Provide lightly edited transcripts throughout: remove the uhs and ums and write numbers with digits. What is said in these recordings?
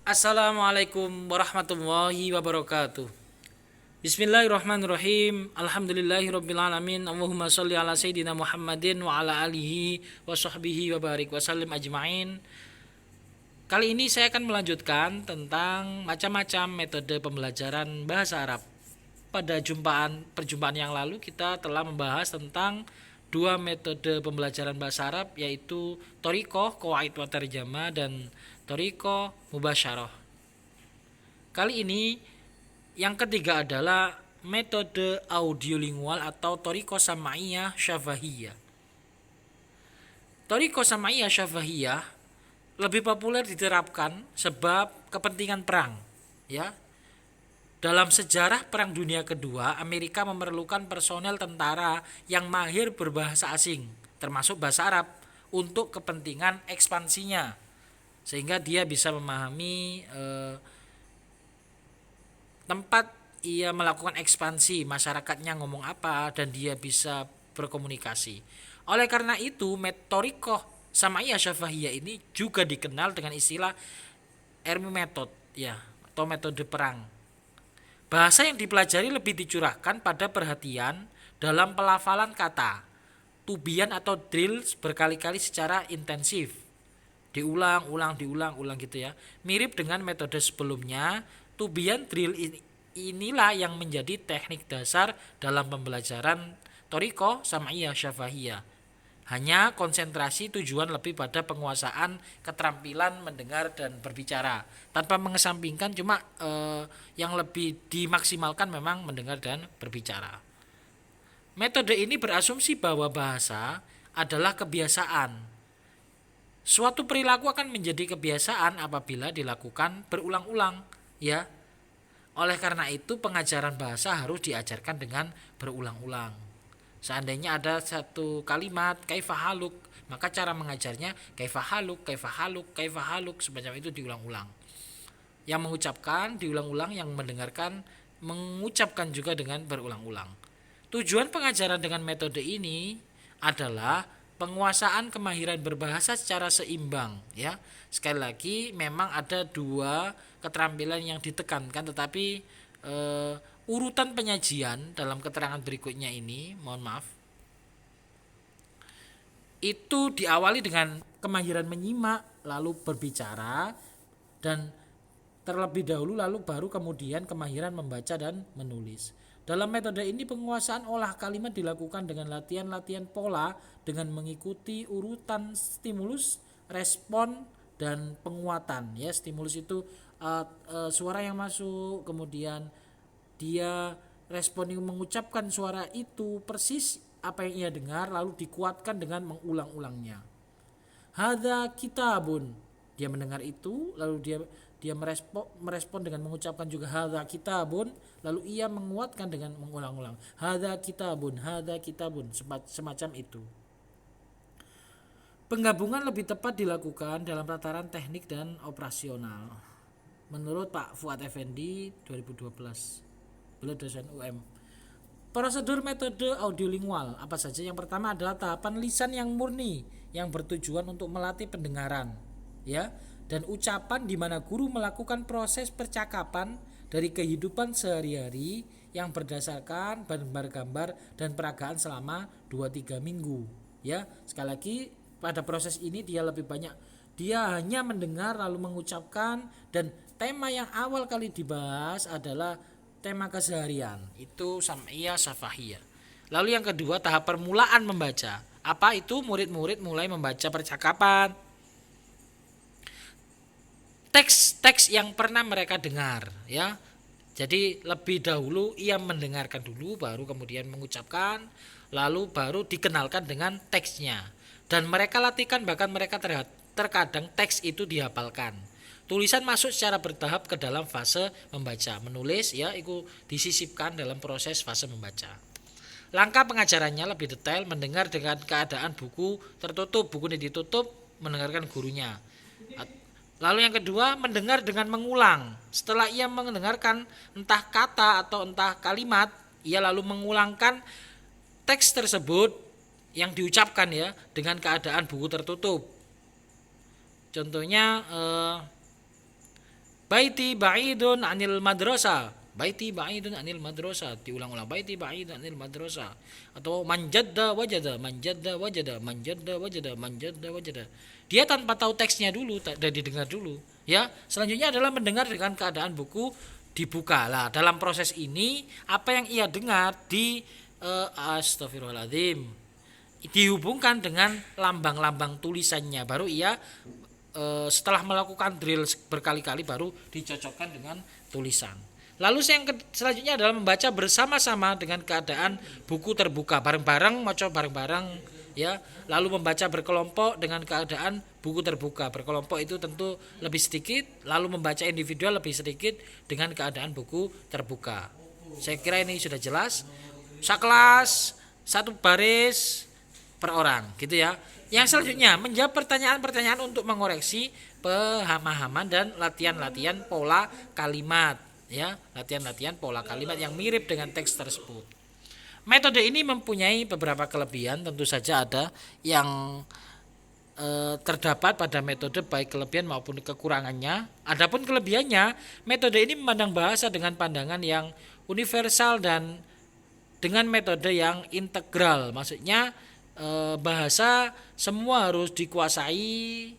Assalamualaikum warahmatullahi wabarakatuh. Bismillahirrahmanirrahim. Alhamdulillahirrabbilalamin. Allahumma sholli ala sayyidina Muhammadin wa ala alihi wa sahbihi wa barik wa sallim ajma'in. Kali ini saya akan melanjutkan tentang macam-macam metode pembelajaran bahasa Arab. Pada perjumpaan yang lalu kita telah membahas tentang dua metode pembelajaran bahasa Arab, yaitu Thoriqah Qawaid wa Tarjamah dan Thoriqah Mubasyarah. Kali ini yang ketiga adalah metode audiolingual atau Thoriqah Sam'iyah Syafahiyah. Thoriqah Sam'iyah Syafahiyah lebih populer diterapkan sebab kepentingan perang, ya. Dalam sejarah Perang Dunia Kedua, Amerika memerlukan personel tentara yang mahir berbahasa asing, termasuk bahasa Arab, untuk kepentingan ekspansinya, sehingga dia bisa memahami tempat ia melakukan ekspansi, masyarakatnya ngomong apa, dan dia bisa berkomunikasi. Oleh karena itu, Thoriqah Sam'iyah Syafahiyah ini juga dikenal dengan istilah Army Method, ya, atau metode perang. Bahasa yang dipelajari lebih dicurahkan pada perhatian dalam pelafalan kata, tubian atau drill berkali-kali secara intensif, diulang gitu ya. Mirip dengan metode sebelumnya, tubian drill inilah yang menjadi teknik dasar dalam pembelajaran Thoriqah Sam'iyah Syafahiyah. Hanya konsentrasi tujuan lebih pada penguasaan keterampilan mendengar dan berbicara, tanpa mengesampingkan cuma yang lebih dimaksimalkan memang mendengar dan berbicara. Metode ini berasumsi bahwa bahasa adalah kebiasaan. Suatu perilaku akan menjadi kebiasaan apabila dilakukan berulang-ulang, ya. Oleh karena itu pengajaran bahasa harus diajarkan dengan berulang-ulang. Seandainya ada satu kalimat kaifahaluk, maka cara mengajarnya kaifahaluk, kaifahaluk, kaifahaluk, semacam itu diulang-ulang. Yang mengucapkan diulang-ulang, yang mendengarkan mengucapkan juga dengan berulang-ulang. Tujuan pengajaran dengan metode ini adalah penguasaan kemahiran berbahasa secara seimbang, ya. Sekali lagi memang ada dua keterampilan yang ditekankan, tetapi urutan penyajian dalam keterangan berikutnya ini, mohon maaf, itu diawali dengan kemahiran menyimak, lalu berbicara, dan terlebih dahulu lalu baru kemudian kemahiran membaca dan menulis. Dalam metode ini penguasaan olah kalimat dilakukan dengan latihan-latihan pola dengan mengikuti urutan stimulus, respon, dan penguatan. Ya, stimulus itu suara yang masuk, kemudian dia respon mengucapkan suara itu persis apa yang ia dengar, lalu dikuatkan dengan mengulang-ulangnya. Hadza kitabun, dia mendengar itu, lalu dia merespon dengan mengucapkan juga hadza kitabun, lalu ia menguatkan dengan mengulang-ulang hadza kitabun, semacam itu. Penggabungan lebih tepat dilakukan dalam tataran teknik dan operasional. Menurut Pak Fuad Effendi 2012, beliau dosen UM. Prosedur metode audiolingual apa saja? Yang pertama adalah tahapan lisan yang murni yang bertujuan untuk melatih pendengaran, ya, dan ucapan di mana guru melakukan proses percakapan dari kehidupan sehari-hari yang berdasarkan gambar dan peragaan selama 2-3 minggu, ya. Sekali lagi pada proses ini dia lebih banyak, dia hanya mendengar lalu mengucapkan, dan tema yang awal kali dibahas adalah tema keseharian, itu Sam'iyah Syafahiyah. Lalu yang kedua tahap permulaan membaca. Apa itu? Murid-murid mulai membaca percakapan, teks-teks yang pernah mereka dengar, ya. Jadi lebih dahulu ia mendengarkan dulu, baru kemudian mengucapkan, lalu baru dikenalkan dengan teksnya. Dan mereka latihkan, bahkan mereka terkadang teks itu dihafalkan. Tulisan masuk secara bertahap ke dalam fase membaca, menulis, ya, itu disisipkan dalam proses fase membaca. Langkah pengajarannya lebih detail, mendengar dengan keadaan buku tertutup, buku ini ditutup, mendengarkan gurunya. Lalu yang kedua, mendengar dengan mengulang. Setelah ia mendengarkan entah kata atau entah kalimat, ia lalu mengulangkan teks tersebut yang diucapkan, ya, dengan keadaan buku tertutup. Contohnya Baiti ba'idun anil madrasah. Baiti ba'idun anil madrasah. Diulang-ulang. Baiti ba'idun anil madrasah. Atau manjadda wajada, manjadda wajada, manjadda wajada, manjadda wajada. Dia tanpa tahu teksnya dulu, dan didengar dulu. Ya, selanjutnya adalah mendengar dengan keadaan buku dibuka. Lah, dalam proses ini apa yang ia dengar astagfirullahaladzim, dihubungkan dengan lambang-lambang tulisannya. Baru ia setelah melakukan drill berkali-kali baru dicocokkan dengan tulisan. Lalu yang selanjutnya adalah membaca bersama-sama dengan keadaan buku terbuka, bareng-bareng, maca bareng-bareng, ya. Lalu membaca berkelompok dengan keadaan buku terbuka. Berkelompok itu tentu lebih sedikit, lalu membaca individual lebih sedikit dengan keadaan buku terbuka. Saya kira ini sudah jelas. Sekelas, satu baris per orang, gitu ya. Yang selanjutnya menjawab pertanyaan-pertanyaan untuk mengoreksi pemahaman dan latihan-latihan pola kalimat, ya, latihan-latihan pola kalimat yang mirip dengan teks tersebut. Metode ini mempunyai beberapa kelebihan, tentu saja ada yang terdapat pada metode baik kelebihan maupun kekurangannya. Adapun kelebihannya, metode ini memandang bahasa dengan pandangan yang universal dan dengan metode yang integral. Maksudnya bahasa semua harus dikuasai,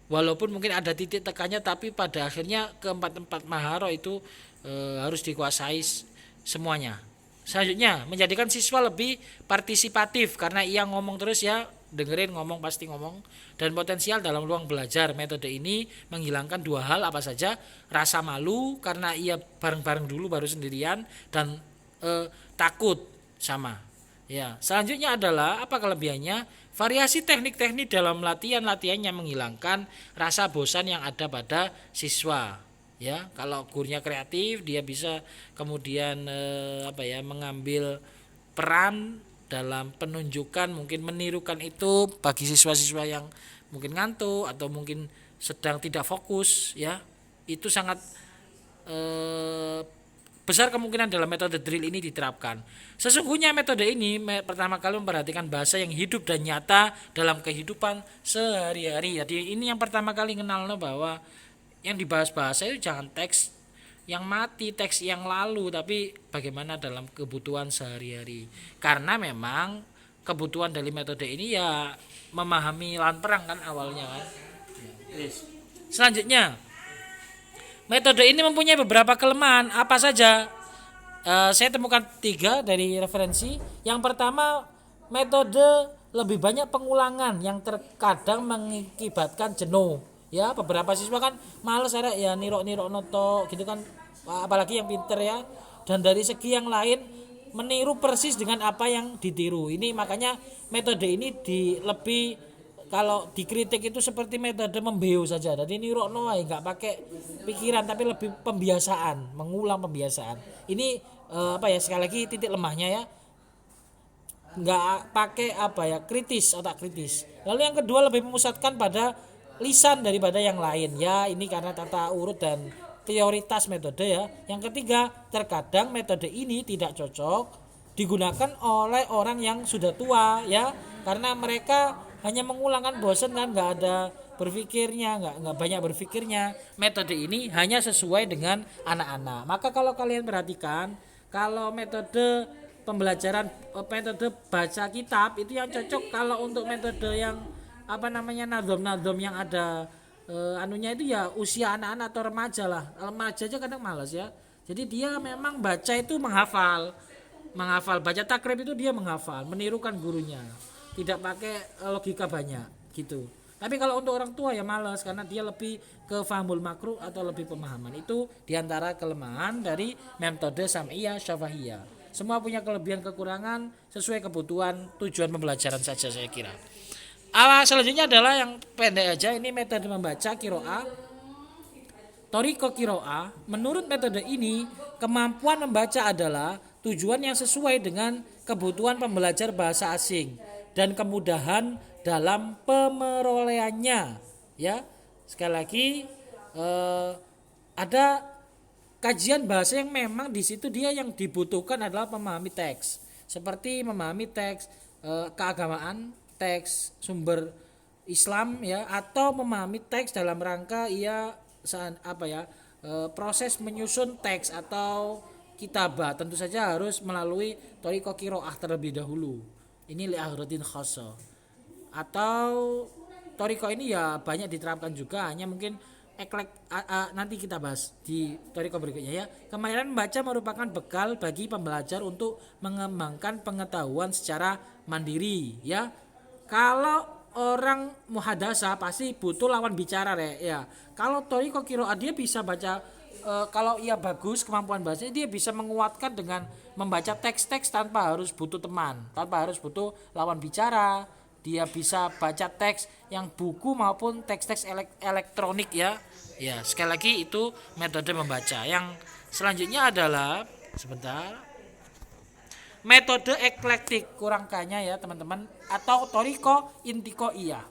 walaupun mungkin ada titik tekannya, tapi pada akhirnya keempat maharo itu harus dikuasai semuanya. Selanjutnya menjadikan siswa lebih partisipatif karena ia ngomong terus, ya, dengerin ngomong pasti ngomong, dan potensial dalam ruang belajar. Metode ini menghilangkan dua hal, apa saja? Rasa malu karena ia bareng-bareng dulu baru sendirian, dan takut sama. Ya, selanjutnya adalah apa kelebihannya? Variasi teknik-teknik dalam latihan-latihannya menghilangkan rasa bosan yang ada pada siswa. Ya, kalau gurunya kreatif, dia bisa kemudian mengambil peran dalam penunjukan, mungkin menirukan itu bagi siswa-siswa yang mungkin ngantuk atau mungkin sedang tidak fokus, ya. Itu sangat besar kemungkinan dalam metode drill ini diterapkan. Sesungguhnya metode ini pertama kali memperhatikan bahasa yang hidup dan nyata dalam kehidupan sehari-hari. Jadi ini yang pertama kali kenalnya bahwa yang dibahas bahasa itu jangan teks yang mati, teks yang lalu, tapi bagaimana dalam kebutuhan sehari-hari. Karena memang kebutuhan dari metode ini ya memahami lawan perang kan awalnya kan. Selanjutnya, metode ini mempunyai beberapa kelemahan. Apa saja? Saya temukan 3 dari referensi. Yang pertama, metode lebih banyak pengulangan yang terkadang mengakibatkan jenuh. Ya, beberapa siswa kan males ya nirok noto gitu kan, apalagi yang pinter ya. Dan dari segi yang lain meniru persis dengan apa yang ditiru. Ini makanya metode ini kalau dikritik itu seperti metode membeo saja. Jadi nirokno ae, enggak pakai pikiran tapi lebih pembiasaan, mengulang pembiasaan. Ini sekali lagi titik lemahnya ya. Enggak pakai kritis, otak kritis. Lalu yang kedua lebih memusatkan pada lisan daripada yang lain. Ya, ini karena tata urut dan prioritas metode ya. Yang ketiga, terkadang metode ini tidak cocok digunakan oleh orang yang sudah tua ya, karena mereka hanya mengulangkan bosan kan, nggak ada berpikirnya, nggak banyak berpikirnya. Metode ini hanya sesuai dengan anak-anak. Maka kalau kalian perhatikan, kalau metode pembelajaran, metode baca kitab itu yang cocok. Kalau untuk metode yang nadom yang ada anunya itu ya usia anak-anak atau remaja lah. Remaja aja kadang malas ya. Jadi dia memang baca itu menghafal baca takrib itu dia menghafal, menirukan gurunya, tidak pakai logika banyak gitu. Tapi kalau untuk orang tua ya malas karena dia lebih ke fahmul makruh atau lebih pemahaman. Itu diantara kelemahan dari metode Sam'iyah Syafahiyah. Semua punya kelebihan kekurangan sesuai kebutuhan tujuan pembelajaran saja saya kira. Selanjutnya adalah yang pendek aja, ini metode membaca kiroah, toriko kiroah. Menurut metode ini, kemampuan membaca adalah tujuan yang sesuai dengan kebutuhan pembelajar bahasa asing dan kemudahan dalam pemerolehannya. Ya, sekali lagi ada kajian bahasa yang memang di situ dia yang dibutuhkan adalah memahami teks, seperti memahami teks keagamaan, teks sumber Islam ya, atau memahami teks dalam rangka ia proses menyusun teks atau kitabah tentu saja harus melalui thariqah qiraah terlebih dahulu. Ini li aghradin khassa. Atau thariqah ini ya banyak diterapkan juga, hanya mungkin nanti kita bahas di thariqah berikutnya ya. Kemampuan membaca merupakan bekal bagi pembelajar untuk mengembangkan pengetahuan secara mandiri ya. Kalau orang muhadasah pasti butuh lawan bicara ya. Kalau thariqah qiraah dia bisa baca, kalau ia bagus kemampuan bahasanya, dia bisa menguatkan dengan membaca teks-teks tanpa harus butuh teman, tanpa harus butuh lawan bicara. Dia bisa baca teks yang buku maupun teks-teks elektronik ya. Ya, sekali lagi itu metode membaca. Yang selanjutnya adalah sebentar. Metode eklektik, kurang kayaknya ya teman-teman, atau thariqah intiqaiyah.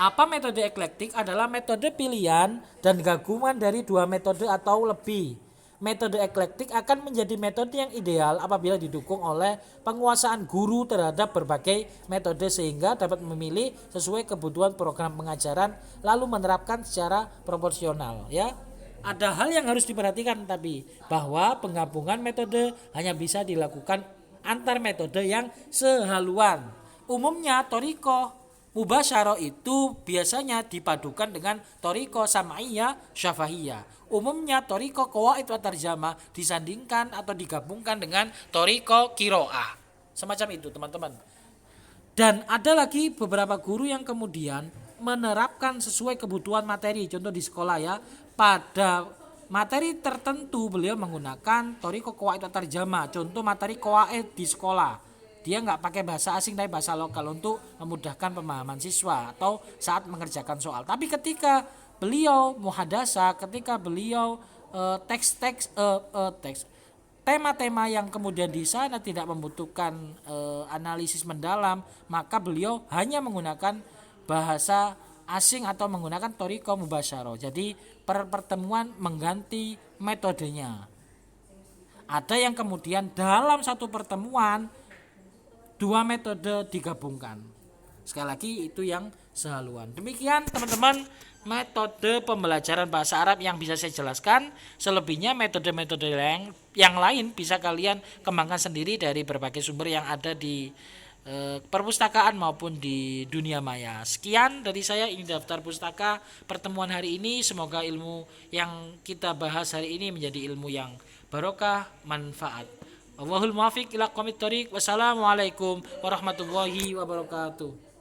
Apa metode eklektik? Adalah metode pilihan dan gabungan dari dua metode atau lebih. Metode eklektik akan menjadi metode yang ideal apabila didukung oleh penguasaan guru terhadap berbagai metode sehingga dapat memilih sesuai kebutuhan program pengajaran lalu menerapkan secara proporsional ya. Ada hal yang harus diperhatikan tapi bahwa penggabungan metode hanya bisa dilakukan antar metode yang sehaluan. Umumnya thariqah mubasyarah itu biasanya dipadukan dengan thariqah sam'iyah syafahiyah. Umumnya thariqah qawaid wa tarjamah disandingkan atau digabungkan dengan thariqah qiraah. Semacam itu teman-teman. Dan ada lagi beberapa guru yang kemudian menerapkan sesuai kebutuhan materi. Contoh di sekolah ya, pada materi tertentu beliau menggunakan thariqah qawaid wa tarjamah. Contoh materi qawaid di sekolah, dia nggak pakai bahasa asing tapi bahasa lokal untuk memudahkan pemahaman siswa atau saat mengerjakan soal. Tapi ketika beliau muhadasah, ketika beliau teks tema-tema yang kemudian di sana tidak membutuhkan analisis mendalam, maka beliau hanya menggunakan bahasa asing atau menggunakan thariqah mubasyarah. Jadi pertemuan mengganti metodenya. Ada yang kemudian dalam satu pertemuan dua metode digabungkan. Sekali lagi itu yang sehaluan. Demikian teman-teman metode pembelajaran bahasa Arab yang bisa saya jelaskan. Selebihnya metode-metode yang lain bisa kalian kembangkan sendiri dari berbagai sumber yang ada di perpustakaan maupun di dunia maya. Sekian dari saya, ini daftar pustaka pertemuan hari ini. Semoga ilmu yang kita bahas hari ini menjadi ilmu yang barokah, manfaat. Wallahul muwaffiq ila aqwamit thoriq. Wassalamualaikum warahmatullahi wabarakatuh.